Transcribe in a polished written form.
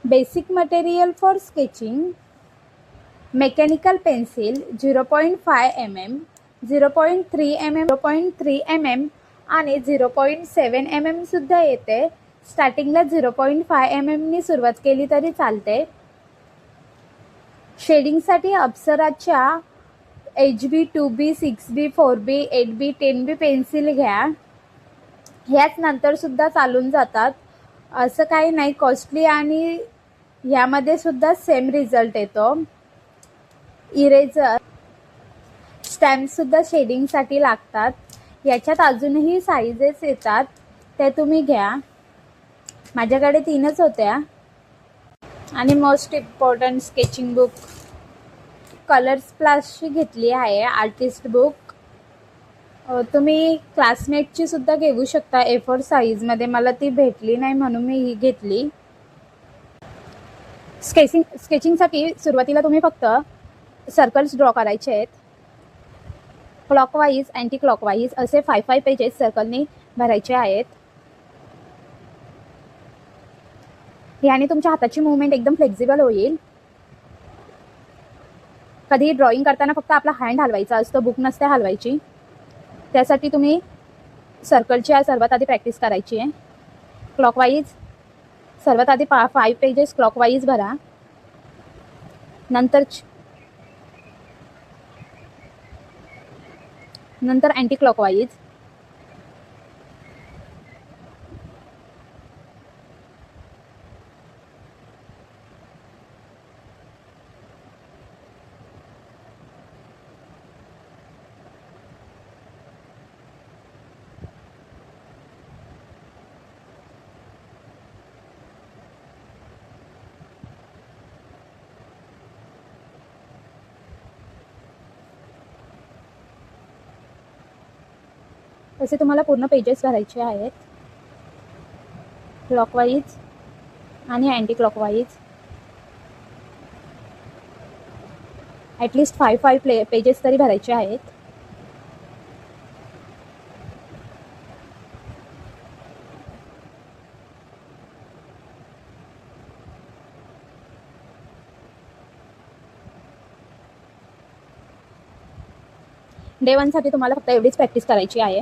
Basic material for sketching, mechanical pencil 0.5 mm, 0.3 mm, 0.3 mm आणि 0.7 mm सुद्धा येते. स्टार्टिंगला 0.5 mm नी सुरुवात केली तरी चालते. शेडिंगसाठी अप्सराच्या HB, 2B, 6B, 4B, 8B, 10B pencil घ्या. ह्याच नंतर सुद्धा चालून जातात, असं काही नाही. कॉस्टली आणि ह्यामध्ये सुद्धा सेम रिझल्ट येतो. इरेजर, स्टॅम्पसुद्धा शेडिंगसाठी लागतात. याच्यात अजूनही साईजेस येतात, ते तुम्ही घ्या. माझ्याकडे 3च होत्या. आणि most important sketching book colours प्लसची घेतली आहे, आर्टिस्ट बुक. तुम्ही क्लासमेटची सुद्धा घेऊ शकता A4 साईजमध्ये. मला ती भेटली नाही म्हणून मी ही घेतली. स्केचिंगसाठी सुरुवातीला तुम्ही फक्त सर्कल्स ड्रॉ करायचे आहेत. क्लॉकवाईज, अँटी क्लॉकवाईज असे 5 पेजेस सर्कलने भरायचे आहेत. ह्याने तुमच्या हाताची मूवमेंट एकदम फ्लेक्झिबल होईल. कधी ड्रॉइंग करताना फक्त आपला हँड हलवायचा असतो, बुक नसते हलवायची. त्यासाठी तुम्ही सर्कलची सर्वात आधी प्रॅक्टिस करायची आहे. क्लॉकवाईज सर्वात आधी 5 पेजेस क्लॉकवाईज भरा. नंतर अँटी क्लॉकवाईज. असे तुम्हाला पूर्ण पेजेस भरायचे आहेत, क्लॉकवाईज आणि अँटी क्लॉकवाईज. ॲटलिस्ट 5 पेजेस तरी भरायचे आहेत. डे 1 साठी तुम्हाला फक्त एवढीच प्रॅक्टिस करायची आहे.